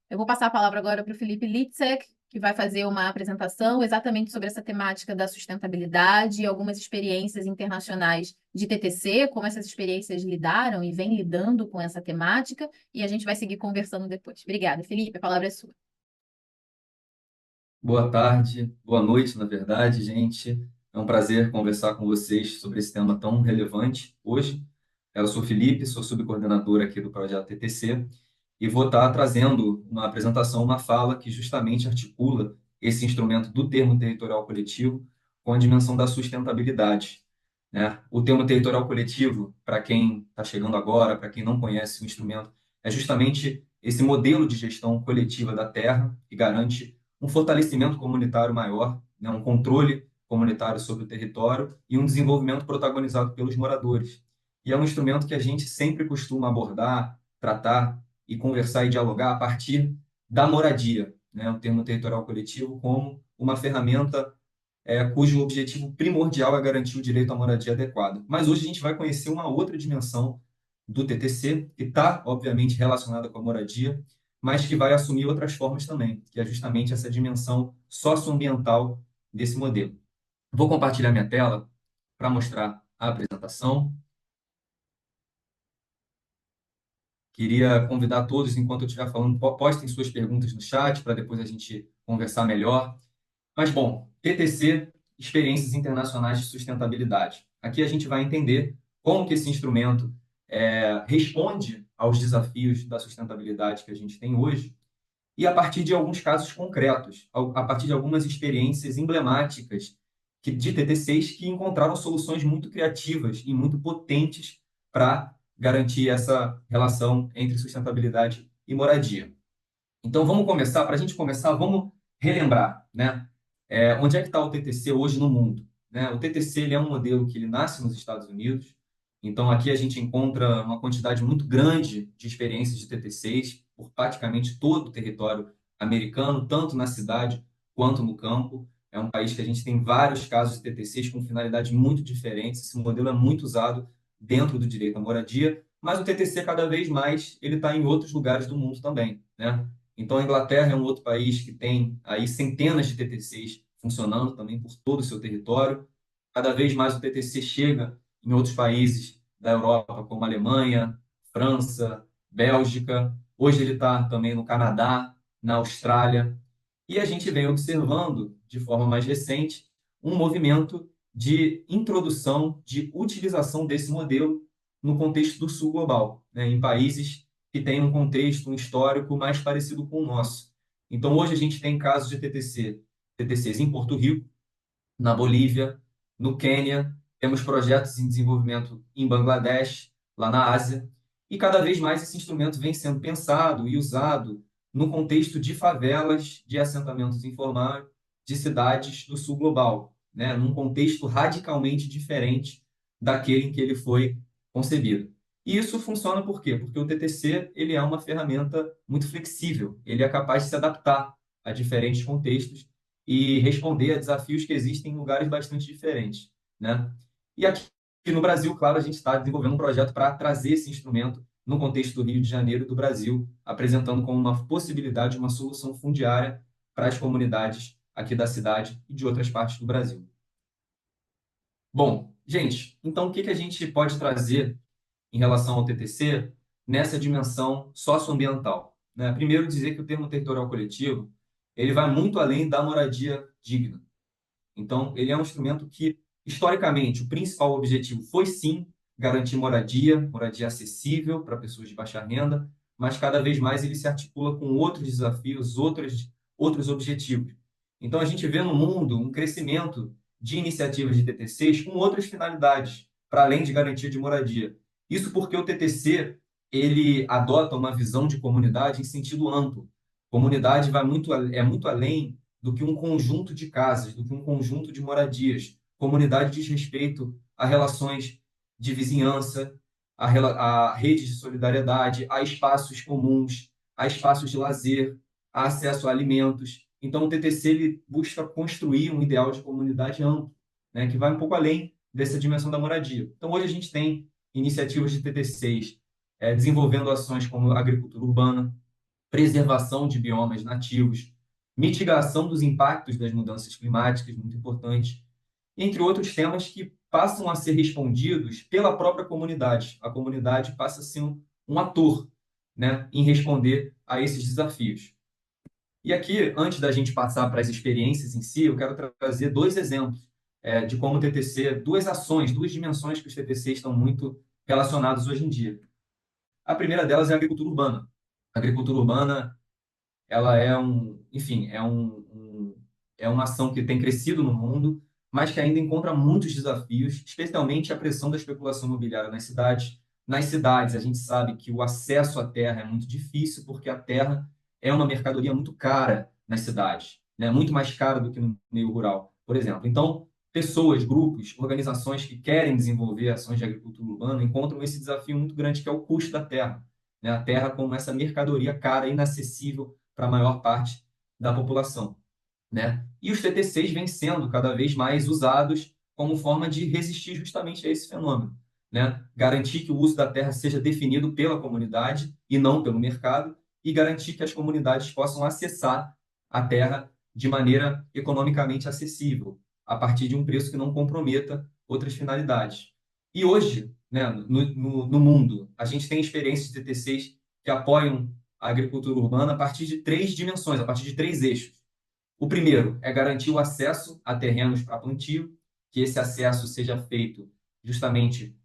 Eu vou passar a palavra agora para o Felipe Litzek, que vai fazer uma apresentação exatamente sobre essa temática da sustentabilidade e algumas experiências internacionais de TTC, como essas experiências lidaram e vêm lidando com essa temática, e a gente vai seguir conversando depois. Obrigada, Felipe, a palavra é sua. Boa tarde, boa noite, na verdade, gente. É um prazer conversar com vocês sobre esse tema tão relevante hoje. Eu sou Felipe, sou subcoordenador aqui do projeto TTC e vou estar trazendo uma apresentação, uma fala que justamente articula esse instrumento do termo territorial coletivo com a dimensão da sustentabilidade, né? O termo territorial coletivo, para quem está chegando agora, para quem não conhece o instrumento, é justamente esse modelo de gestão coletiva da terra que garante um fortalecimento comunitário maior, né, um controle comunitário sobre o território e um desenvolvimento protagonizado pelos moradores. E é um instrumento que a gente sempre costuma abordar, tratar e conversar e dialogar a partir da moradia, né, o termo territorial coletivo como uma ferramenta cujo objetivo primordial é garantir o direito à moradia adequada. Mas hoje a gente vai conhecer uma outra dimensão do TTC, que está, obviamente, relacionada com a moradia, mas que vai assumir outras formas também, que é justamente essa dimensão socioambiental desse modelo. Vou compartilhar minha tela para mostrar a apresentação. Queria convidar todos, enquanto eu estiver falando, postem suas perguntas no chat para depois a gente conversar melhor. Mas, bom, TTC, Experiências Internacionais de Sustentabilidade. Aqui a gente vai entender como que esse instrumento responde aos desafios da sustentabilidade que a gente tem hoje e a partir de alguns casos concretos, a partir de algumas experiências emblemáticas de TTCs que encontraram soluções muito criativas e muito potentes para garantir essa relação entre sustentabilidade e moradia. Então, vamos começar. Para a gente começar, vamos relembrar, né? Onde é que está o TTC hoje no mundo? Né? O TTC ele é um modelo que ele nasce nos Estados Unidos. Então, aqui a gente encontra uma quantidade muito grande de experiências de TTCs por praticamente todo o território americano, tanto na cidade quanto no campo. É um país que a gente tem vários casos de TTCs com finalidades muito diferentes. Esse modelo é muito usado dentro do direito à moradia, mas o TTC cada vez mais ele está em outros lugares do mundo também, né? Então, a Inglaterra é um outro país que tem aí centenas de TTCs funcionando também por todo o seu território. Cada vez mais o TTC chega em outros países da Europa, como Alemanha, França, Bélgica. Hoje ele está também no Canadá, na Austrália. E a gente vem observando, de forma mais recente, um movimento de introdução, de utilização desse modelo no contexto do sul global, né, em países que têm um contexto, um histórico mais parecido com o nosso. Então, hoje a gente tem casos de TTCs em Porto Rico, na Bolívia, no Quênia, temos projetos em desenvolvimento em Bangladesh, lá na Ásia, e cada vez mais esse instrumento vem sendo pensado e usado no contexto de favelas, de assentamentos informais, de cidades do sul global, né? Num contexto radicalmente diferente daquele em que ele foi concebido. E isso funciona por quê? Porque o TTC ele é uma ferramenta muito flexível, ele é capaz de se adaptar a diferentes contextos e responder a desafios que existem em lugares bastante diferentes, né? E aqui no Brasil, claro, a gente está desenvolvendo um projeto para trazer esse instrumento no contexto do Rio de Janeiro e do Brasil, apresentando como uma possibilidade, uma solução fundiária para as comunidades aqui da cidade e de outras partes do Brasil. Bom, gente, então o que que a gente pode trazer em relação ao TTC nessa dimensão socioambiental, né? Primeiro, dizer que o termo territorial coletivo ele vai muito além da moradia digna. Então, ele é um instrumento que, historicamente, o principal objetivo foi sim garantir moradia, moradia acessível para pessoas de baixa renda, mas cada vez mais ele se articula com outros desafios, outros objetivos. Então, a gente vê no mundo um crescimento de iniciativas de TTCs com outras finalidades, para além de garantia de moradia. Isso porque o TTC ele adota uma visão de comunidade em sentido amplo. Comunidade é muito além do que um conjunto de casas, do que um conjunto de moradias. Comunidade diz respeito a relações de vizinhança, a redes de solidariedade, a espaços comuns, a espaços de lazer, a acesso a alimentos. Então, o TTC ele busca construir um ideal de comunidade amplo, né, que vai um pouco além dessa dimensão da moradia. Então, hoje a gente tem iniciativas de TTCs desenvolvendo ações como agricultura urbana, preservação de biomas nativos, mitigação dos impactos das mudanças climáticas, muito importante, entre outros temas que passam a ser respondidos pela própria comunidade. A comunidade passa a ser um ator, né, em responder a esses desafios. E aqui, antes da gente passar para as experiências em si, eu quero trazer dois exemplos de como o TTC, duas ações, duas dimensões que os TTCs estão muito relacionados hoje em dia. A primeira delas é a agricultura urbana. A agricultura urbana, ela é enfim, é uma ação que tem crescido no mundo, mas que ainda encontra muitos desafios, especialmente a pressão da especulação imobiliária nas cidades. Nas cidades, a gente sabe que o acesso à terra é muito difícil, porque a terra é uma mercadoria muito cara nas cidades, né? Muito mais cara do que no meio rural, por exemplo. Então, pessoas, grupos, organizações que querem desenvolver ações de agricultura urbana encontram esse desafio muito grande, que é o custo da terra, né? A terra como essa mercadoria cara, inacessível para a maior parte da população, né? E os TTCs vêm sendo cada vez mais usados como forma de resistir justamente a esse fenômeno, né? Garantir que o uso da terra seja definido pela comunidade e não pelo mercado, e garantir que as comunidades possam acessar a terra de maneira economicamente acessível, a partir de um preço que não comprometa outras finalidades. E hoje, né, no mundo, a gente tem experiências de TTCs que apoiam a agricultura urbana a partir de três dimensões, a partir de três eixos. O primeiro é garantir o acesso a terrenos para plantio, que esse acesso seja feito justamente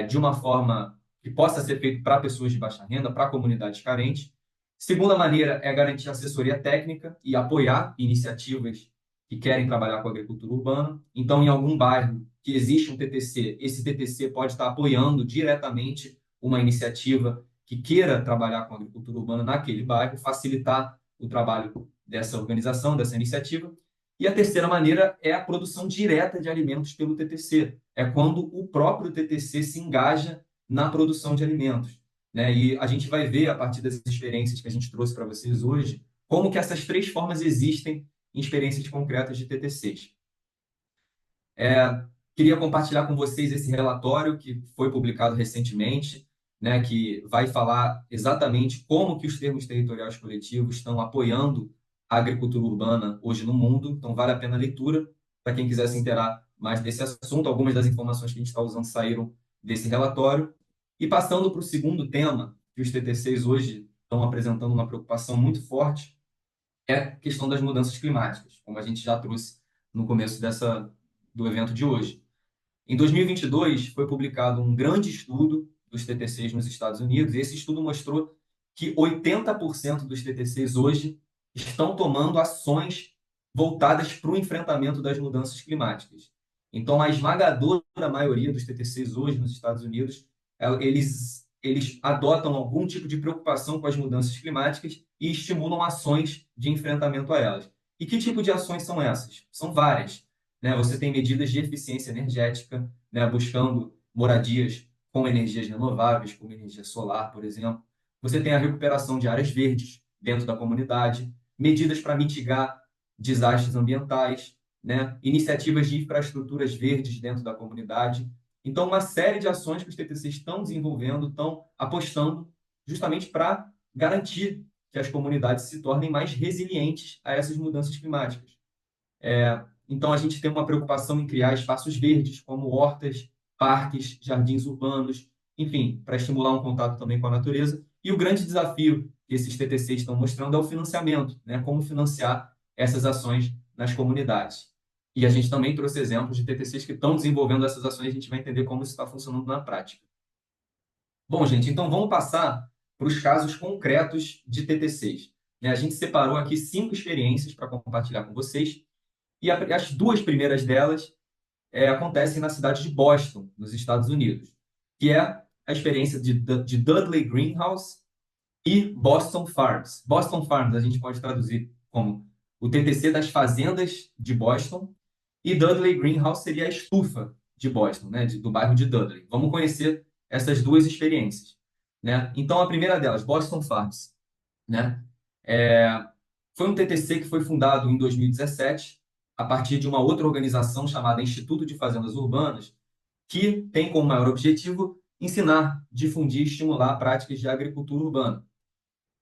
de uma forma que possa ser feito para pessoas de baixa renda, para comunidades carentes. Segunda maneira é garantir assessoria técnica e apoiar iniciativas que querem trabalhar com a agricultura urbana. Então, em algum bairro que existe um TTC, esse TTC pode estar apoiando diretamente uma iniciativa que queira trabalhar com a agricultura urbana naquele bairro, facilitar o trabalho dessa organização, dessa iniciativa. E a terceira maneira é a produção direta de alimentos pelo TTC. É quando o próprio TTC se engaja na produção de alimentos, né? E a gente vai ver, a partir das experiências que a gente trouxe para vocês hoje, como que essas três formas existem em experiências concretas de TTCs. Queria compartilhar com vocês esse relatório que foi publicado recentemente, né, que vai falar exatamente como que os termos territoriais coletivos estão apoiando a agricultura urbana hoje no mundo. Então, vale a pena a leitura para quem quiser se inteirar mais desse assunto. Algumas das informações que a gente está usando saíram desse relatório. E passando para o segundo tema, que os TTCs hoje estão apresentando uma preocupação muito forte, é a questão das mudanças climáticas, como a gente já trouxe no começo do evento de hoje. Em 2022, foi publicado um grande estudo dos TTCs nos Estados Unidos, e esse estudo mostrou que 80% dos TTCs hoje estão tomando ações voltadas para o enfrentamento das mudanças climáticas. Então, a esmagadora maioria dos TTCs hoje nos Estados Unidos, eles adotam algum tipo de preocupação com as mudanças climáticas e estimulam ações de enfrentamento a elas. E que tipo de ações são essas? São várias, né? Você tem medidas de eficiência energética, né, buscando moradias com energias renováveis, como energia solar, por exemplo. Você tem a recuperação de áreas verdes dentro da comunidade, medidas para mitigar desastres ambientais, né, iniciativas de infraestruturas verdes dentro da comunidade. Então, uma série de ações que os TTCs estão desenvolvendo, estão apostando justamente para garantir que as comunidades se tornem mais resilientes a essas mudanças climáticas. Então, a gente tem uma preocupação em criar espaços verdes, como hortas, parques, jardins urbanos, enfim, para estimular um contato também com a natureza. E o grande desafio que esses TTCs estão mostrando é o financiamento, né? Como financiar essas ações nas comunidades. E a gente também trouxe exemplos de TTCs que estão desenvolvendo essas ações, a gente vai entender como isso está funcionando na prática. Bom, gente, então vamos passar para os casos concretos de TTCs. A gente separou aqui 5 experiências para compartilhar com vocês, e as duas primeiras delas acontecem na cidade de Boston, nos Estados Unidos, que é a experiência de Dudley Greenhouse e Boston Farms. Boston Farms a gente pode traduzir como o TTC das fazendas de Boston, e Dudley Greenhouse seria a estufa de Boston, né, do bairro de Dudley. Vamos conhecer essas duas experiências, né? Então, a primeira delas, Boston Farms, né? Foi um TTC que foi fundado em 2017 a partir de uma outra organização chamada Instituto de Fazendas Urbanas, que tem como maior objetivo ensinar, difundir e estimular práticas de agricultura urbana.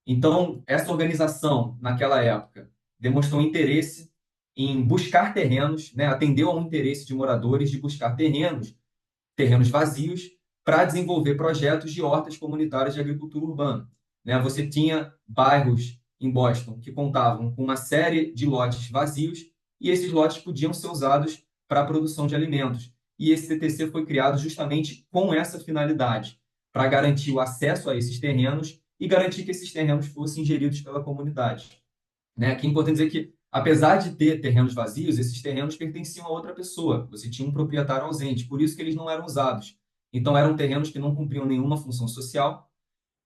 Então, essa organização, naquela época, demonstrou interesse em buscar terrenos, né, atendeu a um interesse de moradores de buscar terrenos vazios, para desenvolver projetos de hortas comunitárias de agricultura urbana. Né? Você tinha bairros em Boston que contavam com uma série de lotes vazios e esses lotes podiam ser usados para a produção de alimentos. E esse TTC foi criado justamente com essa finalidade, para garantir o acesso a esses terrenos e garantir que esses terrenos fossem geridos pela comunidade. Né? Aqui é importante dizer que, apesar de ter terrenos vazios, esses terrenos pertenciam a outra pessoa. Você tinha um proprietário ausente, por isso que eles não eram usados. Então, eram terrenos que não cumpriam nenhuma função social.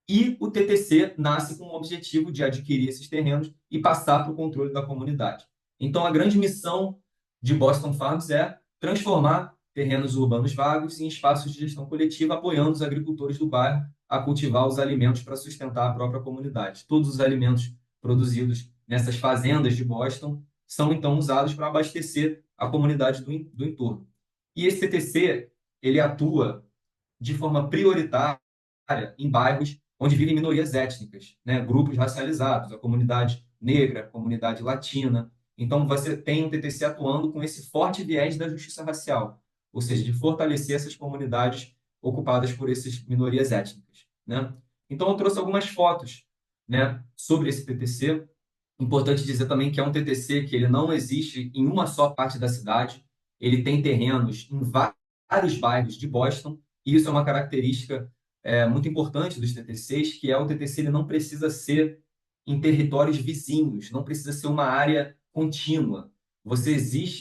E o TTC nasce com o objetivo de adquirir esses terrenos e passar para o controle da comunidade. Então, a grande missão de Boston Farms é transformar terrenos urbanos vagos em espaços de gestão coletiva, apoiando os agricultores do bairro a cultivar os alimentos para sustentar a própria comunidade. Todos os alimentos produzidos nessas fazendas de Boston são, então, usados para abastecer a comunidade do entorno. E esse TTC, ele atua de forma prioritária em bairros onde vivem minorias étnicas, né? Grupos racializados, a comunidade negra, a comunidade latina. Então, você tem o TTC atuando com esse forte viés da justiça racial, ou seja, de fortalecer essas comunidades ocupadas por essas minorias étnicas, né? Então, eu trouxe algumas fotos, né, sobre esse TTC. Importante dizer também que é um TTC que ele não existe em uma só parte da cidade, ele tem terrenos em vários bairros de Boston, e isso é uma característica muito importante dos TTCs, que é o TTC ele não precisa ser em territórios vizinhos, não precisa ser uma área contínua.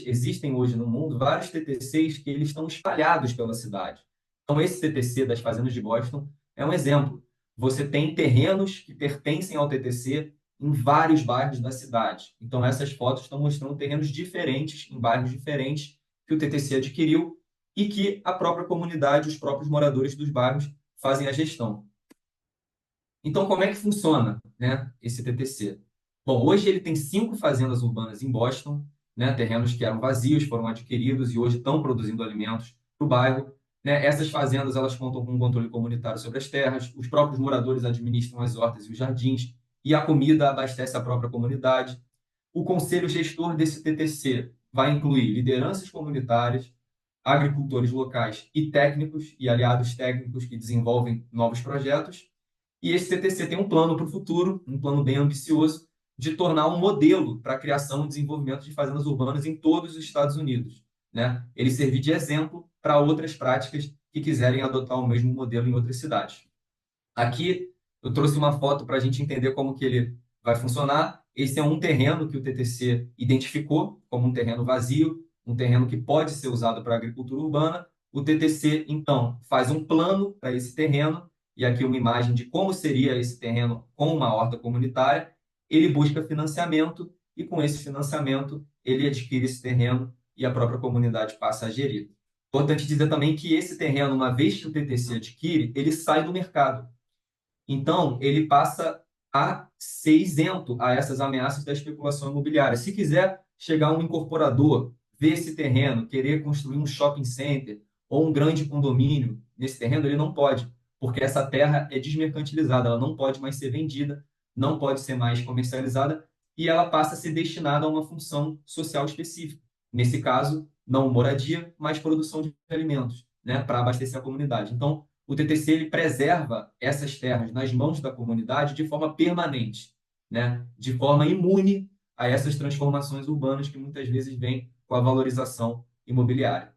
Existem hoje no mundo vários TTCs que eles estão espalhados pela cidade. Então, esse TTC das Fazendas de Boston é um exemplo. Você tem terrenos que pertencem ao TTC em vários bairros da cidade. Então, essas fotos estão mostrando terrenos diferentes, em bairros diferentes, que o TTC adquiriu e que a própria comunidade, os próprios moradores dos bairros fazem a gestão. Então, como é que funciona, né, esse TTC? Bom, hoje ele tem 5 fazendas urbanas em Boston, né, terrenos que eram vazios, foram adquiridos e hoje estão produzindo alimentos para o bairro. Né? Essas fazendas elas contam com um controle comunitário sobre as terras, os próprios moradores administram as hortas e os jardins, e a comida abastece a própria comunidade. O conselho gestor desse TTC vai incluir lideranças comunitárias, agricultores locais e técnicos e aliados técnicos que desenvolvem novos projetos. E esse CTC tem um plano para o futuro, um plano bem ambicioso, de tornar um modelo para a criação e desenvolvimento de fazendas urbanas em todos os Estados Unidos. Né? Ele servir de exemplo para outras práticas que quiserem adotar o mesmo modelo em outras cidades. Aqui eu trouxe uma foto para a gente entender como que ele vai funcionar. Esse é um terreno que o TTC identificou como um terreno vazio, um terreno que pode ser usado para agricultura urbana. O TTC, então, faz um plano para esse terreno, e aqui uma imagem de como seria esse terreno com uma horta comunitária. Ele busca financiamento, e com esse financiamento, ele adquire esse terreno e a própria comunidade passa a gerir. Importante dizer também que esse terreno, uma vez que o TTC adquire, ele sai do mercado. Então, ele passa a ser isento a essas ameaças da especulação imobiliária. Se quiser chegar um incorporador, ver esse terreno, querer construir um shopping center ou um grande condomínio nesse terreno, ele não pode, porque essa terra é desmercantilizada, ela não pode mais ser vendida, não pode ser mais comercializada e ela passa a ser destinada a uma função social específica. Nesse caso, não moradia, mas produção de alimentos, né, para abastecer a comunidade. Então, o TTC ele preserva essas terras nas mãos da comunidade de forma permanente, né? De forma imune a essas transformações urbanas que muitas vezes vêm com a valorização imobiliária.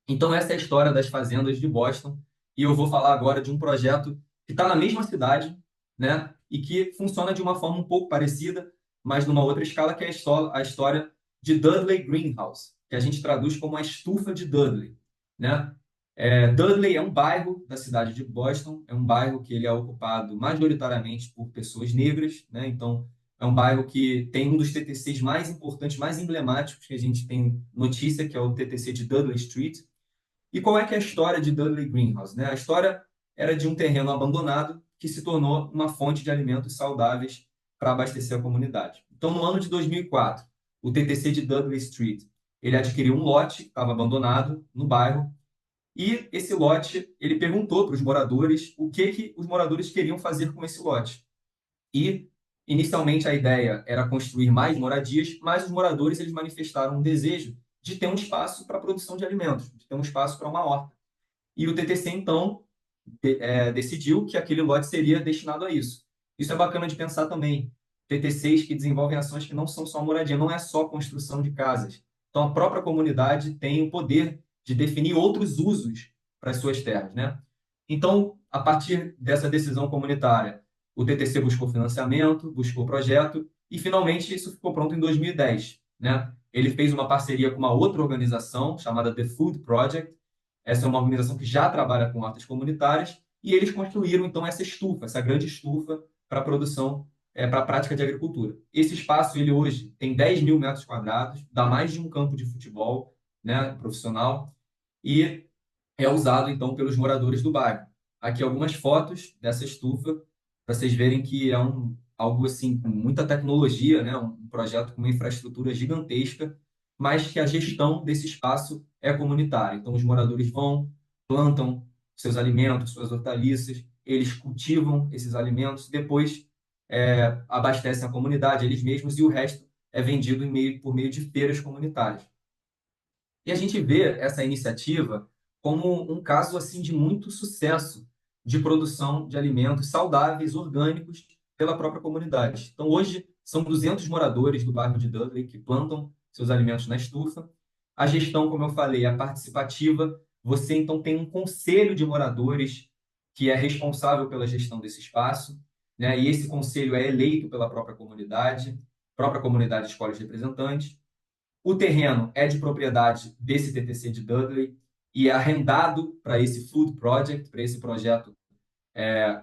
Então, essa é a história das fazendas de Boston, e eu vou falar agora de um projeto que está na mesma cidade, né? E que funciona de uma forma um pouco parecida, mas numa outra escala, que é a história de Dudley Greenhouse, que a gente traduz como a estufa de Dudley, né? Dudley é um bairro da cidade de Boston, é um bairro que ele é ocupado majoritariamente por pessoas negras, né? Então, é um bairro que tem um dos TTCs mais importantes, mais emblemáticos que a gente tem notícia, que é o TTC de Dudley Street. E qual é que é a história de Dudley Greenhouse, né? A história era de um terreno abandonado que se tornou uma fonte de alimentos saudáveis para abastecer a comunidade. Então, no ano de 2004, o TTC de Dudley Street, ele adquiriu um lote que estava abandonado no bairro, e esse lote, ele perguntou para os moradores o que os moradores queriam fazer com esse lote. E, inicialmente, a ideia era construir mais moradias, mas os moradores eles manifestaram um desejo de ter um espaço para a produção de alimentos, de ter um espaço para uma horta. E o TTC, então, decidiu que aquele lote seria destinado a isso. Isso é bacana de pensar também. TTCs que desenvolvem ações que não são só moradia, não é só construção de casas. Então, a própria comunidade tem o poder de definir outros usos para as suas terras, né? Então, a partir dessa decisão comunitária, o TTC buscou financiamento, buscou projeto e, finalmente, isso ficou pronto em 2010, né? Ele fez uma parceria com uma outra organização chamada The Food Project. Essa é uma organização que já trabalha com hortas comunitárias e eles construíram então essa estufa, essa grande estufa para a produção, para a prática de agricultura. Esse espaço ele hoje tem 10 mil metros quadrados, dá mais de um campo de futebol, né, profissional e é usado então pelos moradores do bairro. Aqui algumas fotos dessa estufa para vocês verem que é algo assim com muita tecnologia, né, um projeto com uma infraestrutura gigantesca, mas que a gestão desse espaço é comunitária. Então os moradores vão, plantam seus alimentos, suas hortaliças, eles cultivam esses alimentos, depois abastecem a comunidade eles mesmos e o resto é vendido por meio de feiras comunitárias. E a gente vê essa iniciativa como um caso assim de muito sucesso de produção de alimentos saudáveis, orgânicos, pela própria comunidade. Então, hoje, são 200 moradores do bairro de Dudley que plantam seus alimentos na estufa. A gestão, como eu falei, é participativa. Você, então, tem um conselho de moradores que é responsável pela gestão desse espaço, né? E esse conselho é eleito pela própria comunidade escolhe os representantes. O terreno é de propriedade desse TTC de Dudley e é arrendado para esse Food Project, para esse projeto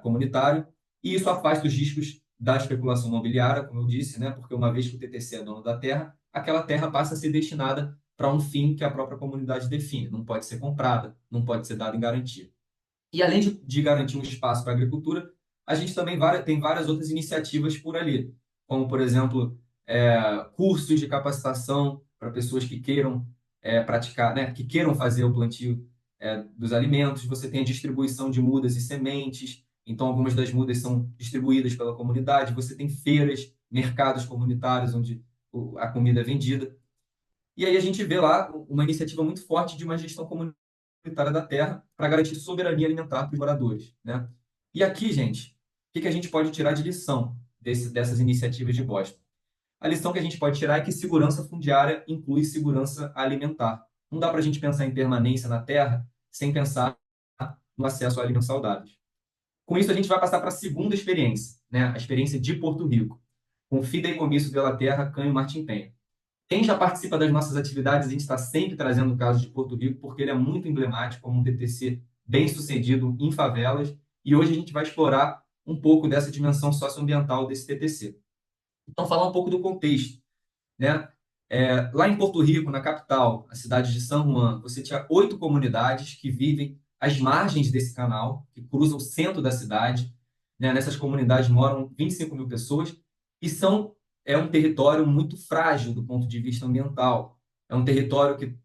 comunitário, e isso afasta os riscos da especulação imobiliária, como eu disse, né? Porque uma vez que o TTC é dono da terra, aquela terra passa a ser destinada para um fim que a própria comunidade define. Não pode ser comprada, não pode ser dada em garantia. E além de garantir um espaço para a agricultura, a gente também tem várias outras iniciativas por ali, como, por exemplo, cursos de capacitação para pessoas que queiram praticar, né, que queiram fazer o plantio dos alimentos. Você tem a distribuição de mudas e sementes, então algumas das mudas são distribuídas pela comunidade. Você tem feiras, mercados comunitários onde a comida é vendida. E aí a gente vê lá uma iniciativa muito forte de uma gestão comunitária da terra para garantir soberania alimentar para os moradores, né? E aqui, gente, o que a gente pode tirar de lição dessas iniciativas de Boston? A lição que a gente pode tirar é que segurança fundiária inclui segurança alimentar. Não dá para a gente pensar em permanência na terra sem pensar no acesso a alimentos saudáveis. Com isso, a gente vai passar para a segunda experiência, né? A experiência de Porto Rico, com o Fideicomisso de Terra Canho Martim Penha. Quem já participa das nossas atividades, a gente está sempre trazendo o caso de Porto Rico, porque ele é muito emblemático como um TTC bem sucedido em favelas, e hoje a gente vai explorar um pouco dessa dimensão socioambiental desse TTC. Então, falar um pouco do contexto, né? Lá em Porto Rico, na capital, a cidade de San Juan, você tinha 8 comunidades que vivem às margens desse canal, que cruzam o centro da cidade, né? Nessas comunidades moram 25 mil pessoas e é um território muito frágil do ponto de vista ambiental. É um território que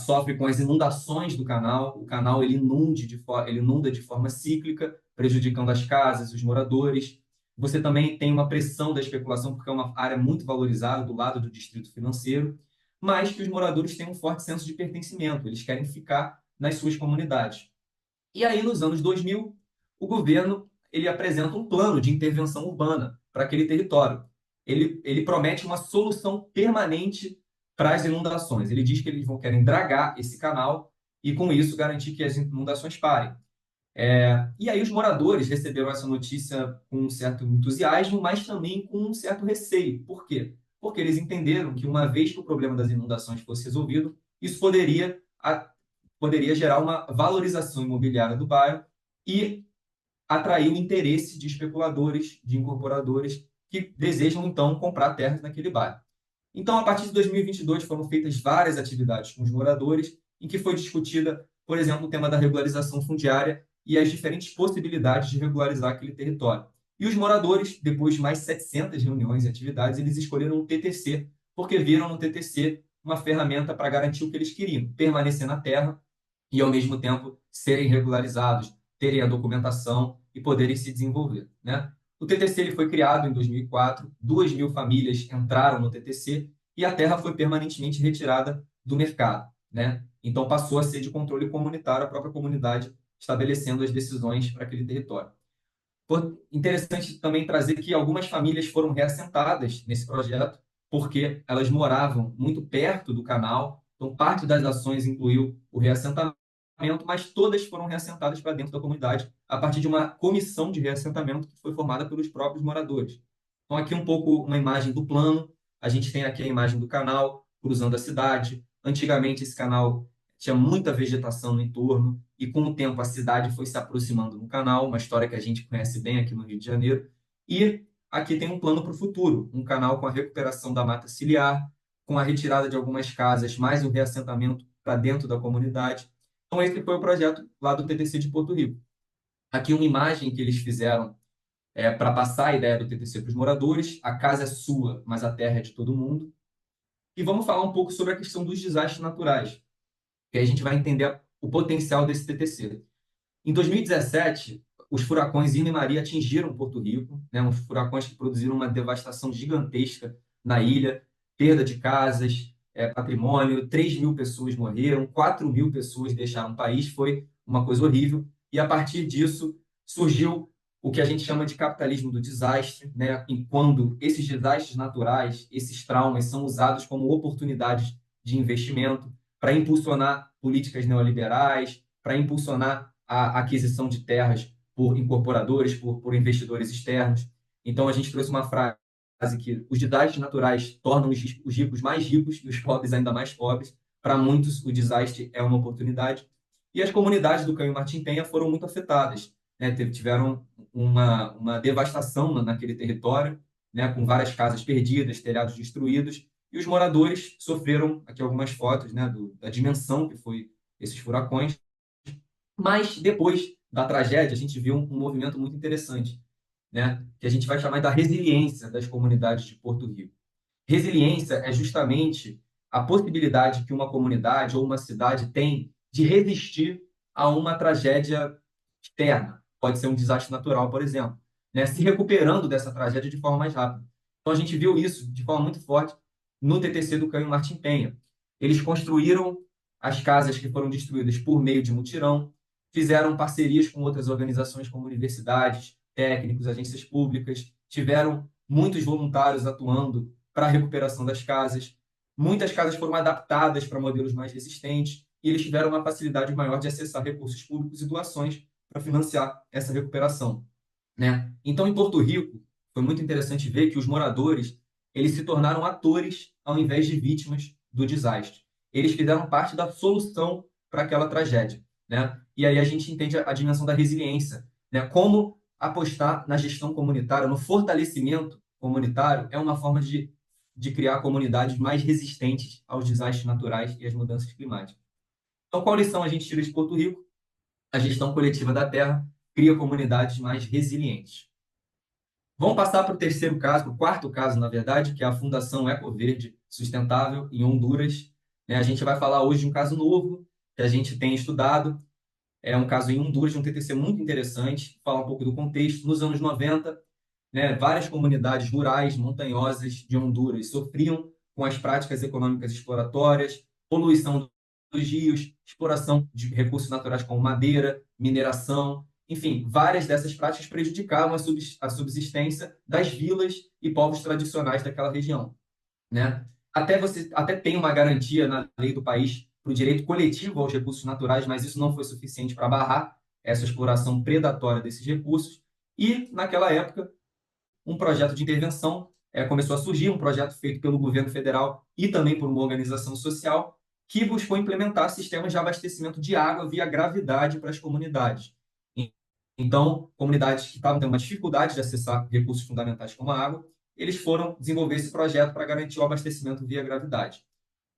sofre com as inundações do canal. O canal ele inunda de forma cíclica, prejudicando as casas, os moradores. Você também tem uma pressão da especulação, porque é uma área muito valorizada do lado do distrito financeiro, mas que os moradores têm um forte senso de pertencimento, eles querem ficar nas suas comunidades. E aí, nos anos 2000, o governo ele apresenta um plano de intervenção urbana para aquele território. Ele promete uma solução permanente para as inundações. Ele diz que eles querem dragar esse canal e, com isso, garantir que as inundações parem. E aí os moradores receberam essa notícia com um certo entusiasmo, mas também com um certo receio. Por quê? Porque eles entenderam que uma vez que o problema das inundações fosse resolvido, isso poderia gerar uma valorização imobiliária do bairro e atrair o interesse de especuladores, de incorporadores que desejam então comprar terras naquele bairro. Então, a partir de 2022 foram feitas várias atividades com os moradores, em que foi discutida, por exemplo, o tema da regularização fundiária e as diferentes possibilidades de regularizar aquele território. E os moradores, depois de mais 700 reuniões e atividades, eles escolheram o TTC, porque viram no TTC uma ferramenta para garantir o que eles queriam, permanecer na terra e, ao mesmo tempo, serem regularizados, terem a documentação e poderem se desenvolver, né? O TTC ele foi criado em 2004, 2.000 famílias entraram no TTC e a terra foi permanentemente retirada do mercado, né? Então passou a ser de controle comunitário, a própria comunidade estabelecendo as decisões para aquele território. Interessante também trazer que algumas famílias foram reassentadas nesse projeto, porque elas moravam muito perto do canal, então parte das ações incluiu o reassentamento, mas todas foram reassentadas para dentro da comunidade a partir de uma comissão de reassentamento que foi formada pelos próprios moradores. Então, aqui um pouco uma imagem do plano, a gente tem aqui a imagem do canal cruzando a cidade. Antigamente, esse canal tinha muita vegetação no entorno, e com o tempo a cidade foi se aproximando do canal, uma história que a gente conhece bem aqui no Rio de Janeiro. E aqui tem um plano para o futuro, um canal com a recuperação da mata ciliar, com a retirada de algumas casas, mais o reassentamento para dentro da comunidade. Então, esse foi o projeto lá do TTC de Porto Rico. Aqui uma imagem que eles fizeram para passar a ideia do TTC para os moradores. A casa é sua, mas a terra é de todo mundo. E vamos falar um pouco sobre a questão dos desastres naturais, que aí a gente vai entender o potencial desse TTC. Em 2017, os furacões Irma e Maria atingiram Porto Rico, né? Uns furacões que produziram uma devastação gigantesca na ilha, perda de casas, patrimônio, 3.000 pessoas morreram, 4.000 pessoas deixaram o país, foi uma coisa horrível. E a partir disso surgiu o que a gente chama de capitalismo do desastre, né? Em quando esses desastres naturais, esses traumas são usados como oportunidades de investimento para impulsionar políticas neoliberais, para impulsionar a aquisição de terras por incorporadores, por investidores externos. Então, a gente trouxe uma frase que os desastres naturais tornam os ricos mais ricos e os pobres ainda mais pobres. Para muitos, o desastre é uma oportunidade. E as comunidades do Canho Martim Penha foram muito afetadas, né? Tiveram uma devastação naquele território, né? Com várias casas perdidas, telhados destruídos, e os moradores sofreram, aqui algumas fotos, né? Da dimensão que foi esses furacões. Mas depois da tragédia, a gente viu um movimento muito interessante, né? Que a gente vai chamar da resiliência das comunidades de Porto Rico. Resiliência é justamente a possibilidade que uma comunidade ou uma cidade tem de resistir a uma tragédia externa. Pode ser um desastre natural, por exemplo, né? Se recuperando dessa tragédia de forma mais rápida. Então, a gente viu isso de forma muito forte no TTC do Canho Martim Penha. Eles construíram as casas que foram destruídas por meio de mutirão, fizeram parcerias com outras organizações como universidades, técnicos, agências públicas, tiveram muitos voluntários atuando para a recuperação das casas. Muitas casas foram adaptadas para modelos mais resistentes e eles tiveram uma facilidade maior de acessar recursos públicos e doações para financiar essa recuperação, né? Então, em Porto Rico, foi muito interessante ver que os moradores eles se tornaram atores ao invés de vítimas do desastre. Eles fizeram parte da solução para aquela tragédia, né? E aí a gente entende a dimensão da resiliência, né? Como apostar na gestão comunitária, no fortalecimento comunitário, é uma forma de criar comunidades mais resistentes aos desastres naturais e às mudanças climáticas. Então, qual lição a gente tira de Porto Rico? A gestão coletiva da terra cria comunidades mais resilientes. Vamos passar para o terceiro caso, para o quarto caso, na verdade, que é a Fundação Ecoverde Sustentável em Honduras. A gente vai falar hoje de um caso novo que a gente tem estudado. É um caso em Honduras, de um TTC muito interessante. Falar um pouco do contexto. Nos anos 90, né, várias comunidades rurais, montanhosas de Honduras sofriam com as práticas econômicas exploratórias, poluição dos rios, exploração de recursos naturais como madeira, mineração, enfim, várias dessas práticas prejudicavam a subsistência das vilas e povos tradicionais daquela região, né? Até tem uma garantia na lei do país para o direito coletivo aos recursos naturais, mas isso não foi suficiente para barrar essa exploração predatória desses recursos. E, naquela época, um projeto de intervenção começou a surgir, um projeto feito pelo governo federal e também por uma organização social que buscou implementar sistemas de abastecimento de água via gravidade para as comunidades. Então, comunidades que estavam tendo uma dificuldade de acessar recursos fundamentais como a água, eles foram desenvolver esse projeto para garantir o abastecimento via gravidade.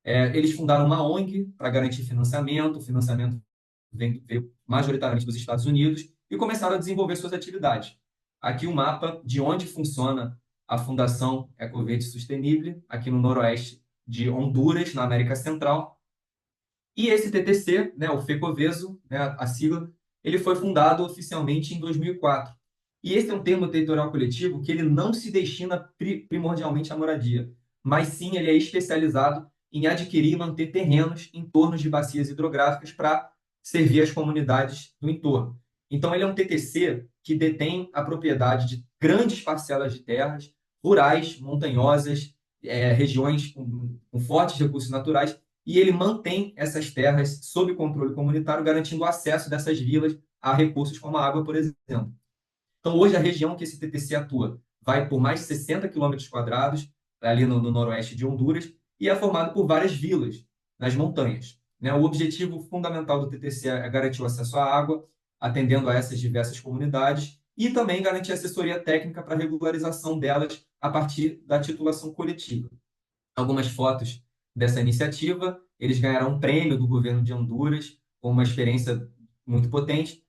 Eles fundaram uma ONG para garantir financiamento, o financiamento veio majoritariamente dos Estados Unidos, e começaram a desenvolver suas atividades. Aqui um mapa de onde funciona a Fundação Ecoverde Sustenível, aqui no noroeste de Honduras, na América Central. E esse TTC, né, o FECOVESO, né, a sigla, ele foi fundado oficialmente em 2004. E esse é um termo territorial coletivo que ele não se destina primordialmente à moradia, mas sim ele é especializado em adquirir e manter terrenos em torno de bacias hidrográficas para servir as comunidades do entorno. Então, ele é um TTC que detém a propriedade de grandes parcelas de terras rurais, montanhosas, regiões com fortes recursos naturais, e ele mantém essas terras sob controle comunitário, garantindo o acesso dessas vilas a recursos como a água, por exemplo. Então, hoje, a região que esse TTC atua vai por mais de 60 quilômetros quadrados, ali no noroeste de Honduras, e é formado por várias vilas nas montanhas. Né? O objetivo fundamental do TTC é garantir o acesso à água, atendendo a essas diversas comunidades, e também garantir assessoria técnica para a regularização delas a partir da titulação coletiva. Algumas fotos dessa iniciativa, eles ganharam um prêmio do governo de Honduras, com uma experiência muito potente,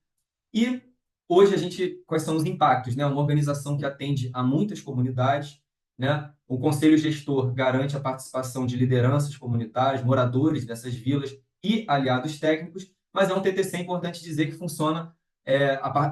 e hoje a gente, quais são os impactos, né? Uma organização que atende a muitas comunidades, né? O conselho gestor garante a participação de lideranças comunitárias, moradores dessas vilas e aliados técnicos, mas é um TTC importante dizer que funciona,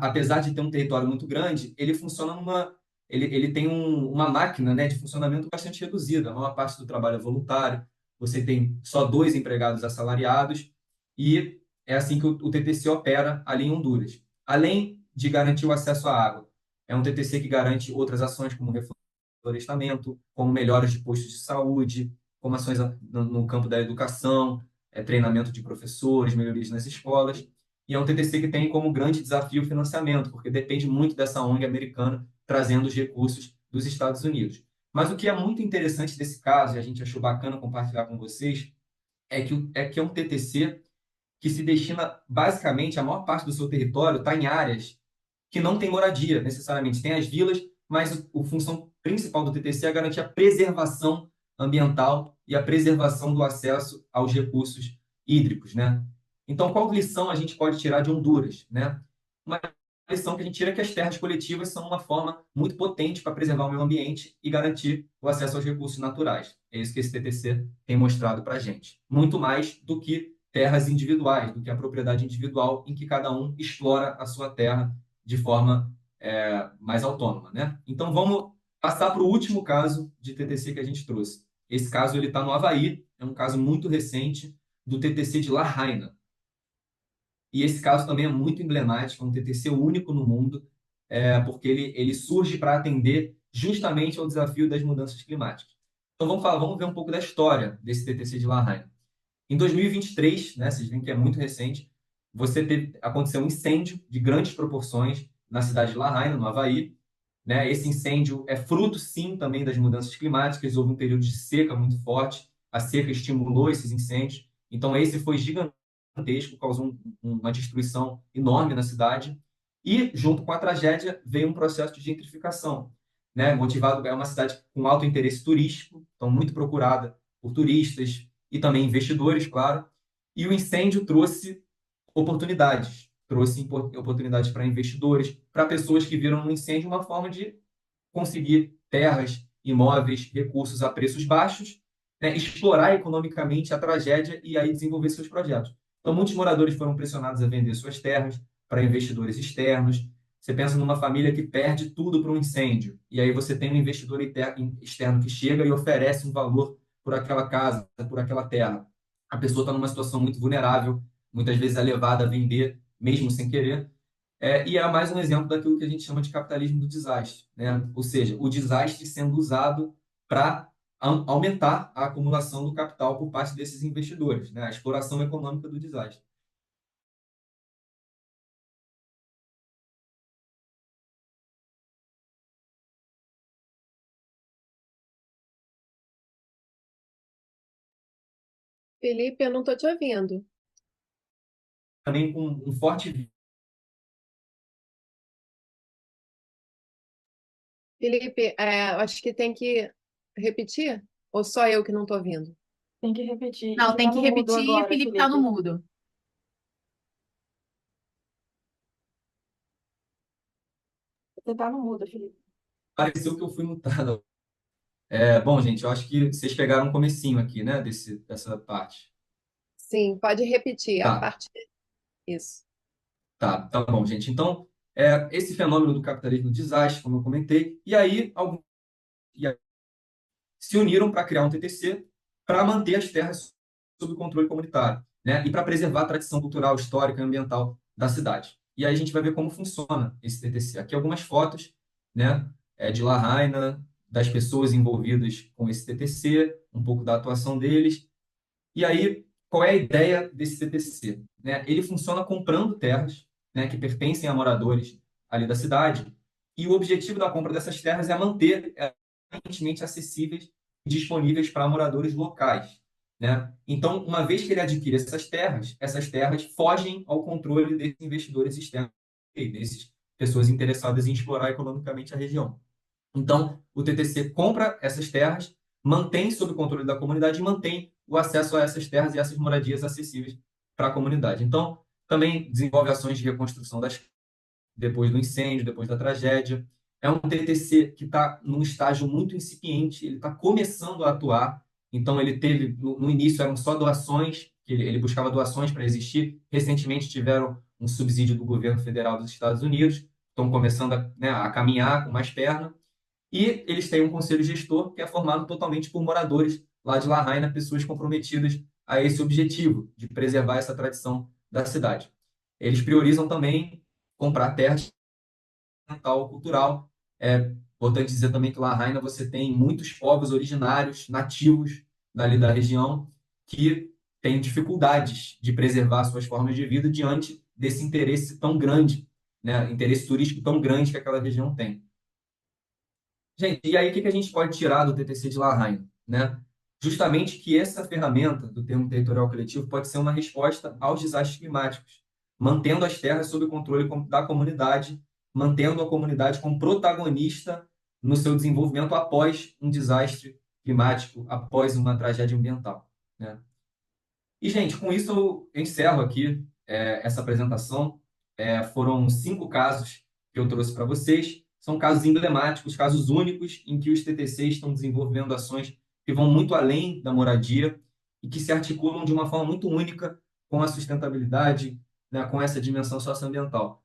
apesar de ter um território muito grande, ele funciona ele tem uma máquina, né, de funcionamento bastante reduzida. A maior parte do trabalho é voluntário, você tem só 2 empregados assalariados e é assim que o TTC opera ali em Honduras. Além de garantir o acesso à água, é um TTC que garante outras ações, como reflorestamento, como melhoras de postos de saúde, como ações no campo da educação, treinamento de professores, melhorias nas escolas. E é um TTC que tem como grande desafio o financiamento, porque depende muito dessa ONG americana trazendo os recursos dos Estados Unidos. Mas o que é muito interessante desse caso, e a gente achou bacana compartilhar com vocês, é que é um TTC que se destina basicamente, a maior parte do seu território está em áreas que não tem moradia necessariamente. Tem as vilas, mas a função principal do TTC é garantir a preservação ambiental e a preservação do acesso aos recursos hídricos, né? Então, qual lição a gente pode tirar de Honduras, né? Uma lição que a gente tira é que as terras coletivas são uma forma muito potente para preservar o meio ambiente e garantir o acesso aos recursos naturais. É isso que esse TTC tem mostrado para a gente. Muito mais do que terras individuais, do que a propriedade individual em que cada um explora a sua terra de forma mais autônoma, né? Então vamos passar para o último caso de TTC que a gente trouxe. Esse caso ele está no Havaí, é um caso muito recente do TTC de Lahaina. E esse caso também é muito emblemático, é um TTC único no mundo, porque ele surge para atender justamente ao desafio das mudanças climáticas. Então vamos ver um pouco da história desse TTC de Lahaina. Em 2023, né, vocês veem que é muito recente, aconteceu um incêndio de grandes proporções na cidade de Lahaina, no Havaí. Né? Esse incêndio é fruto, sim, também das mudanças climáticas. Houve um período de seca muito forte, a seca estimulou esses incêndios. Então, esse foi gigantesco, causou uma destruição enorme na cidade. E, junto com a tragédia, veio um processo de gentrificação, né? Motivado, é uma cidade com alto interesse turístico, então muito procurada por turistas e também investidores, claro. E o incêndio trouxe oportunidades para investidores, para pessoas que viram no incêndio uma forma de conseguir terras, imóveis, recursos a preços baixos, né, explorar economicamente a tragédia e aí desenvolver seus projetos. Então, muitos moradores foram pressionados a vender suas terras para investidores externos. Você pensa numa família que perde tudo para um incêndio, e aí você tem um investidor externo que chega e oferece um valor por aquela casa, por aquela terra. A pessoa está numa situação muito vulnerável, muitas vezes é levada a vender, mesmo sem querer, e é mais um exemplo daquilo que a gente chama de capitalismo do desastre, né? Ou seja, o desastre sendo usado para aumentar a acumulação do capital por parte desses investidores, né? A exploração econômica do desastre. Felipe, eu não estou te ouvindo. Também com um forte. Felipe, eu acho que tem que repetir? Ou só eu que não estou ouvindo? Tem que repetir. E Não, você tem tá que no mudo repetir e o agora, Felipe está no Felipe. mudo. Você tá no mudo, Felipe. Pareceu que eu fui mutado. Bom, gente, eu acho que vocês pegaram um comecinho aqui, né, dessa parte. Sim, pode repetir a Tá, parte. Isso. tá bom, gente. Então, esse fenômeno do capitalismo de desastre, como eu comentei, e aí alguns se uniram para criar um TTC para manter as terras sob controle comunitário, né? E para preservar a tradição cultural, histórica e ambiental da cidade. E aí a gente vai ver como funciona esse TTC. Aqui algumas fotos, né, de Lahaina, das pessoas envolvidas com esse TTC, um pouco da atuação deles. E aí, qual é a ideia desse TTC? Né? Ele funciona comprando terras, né, que pertencem a moradores ali da cidade, e o objetivo da compra dessas terras é manter permanentemente acessíveis e disponíveis para moradores locais, né? Então, uma vez que ele adquire essas terras fogem ao controle desses investidores externos, desses pessoas interessadas em explorar economicamente a região. Então, o TTC compra essas terras, mantém sob o controle da comunidade e mantém o acesso a essas terras e essas moradias acessíveis para a comunidade. Então, também desenvolve ações de reconstrução depois do incêndio, depois da tragédia. É um TTC que está num estágio muito incipiente, ele está começando a atuar. Então, ele teve, no início, eram só doações, ele buscava doações para existir. Recentemente, tiveram um subsídio do governo federal dos Estados Unidos, estão começando né, a caminhar com mais perna. E eles têm um conselho gestor que é formado totalmente por moradores lá de Lahaina, pessoas comprometidas a esse objetivo de preservar essa tradição da cidade. Eles priorizam também comprar terras ambiental, cultural. É importante dizer também que Lahaina você tem muitos povos originários, nativos dali da região, que têm dificuldades de preservar suas formas de vida diante desse interesse tão grande, né? Interesse turístico tão grande que aquela região tem. Gente, e aí o que a gente pode tirar do TTC de Lahaina, né? Justamente que essa ferramenta do termo territorial coletivo pode ser uma resposta aos desastres climáticos, mantendo as terras sob o controle da comunidade, mantendo a comunidade como protagonista no seu desenvolvimento após um desastre climático, após uma tragédia ambiental, né? E, gente, com isso eu encerro aqui essa apresentação. Foram 5 casos que eu trouxe para vocês. São casos emblemáticos, casos únicos, em que os TTCs estão desenvolvendo ações que vão muito além da moradia e que se articulam de uma forma muito única com a sustentabilidade, né, com essa dimensão socioambiental.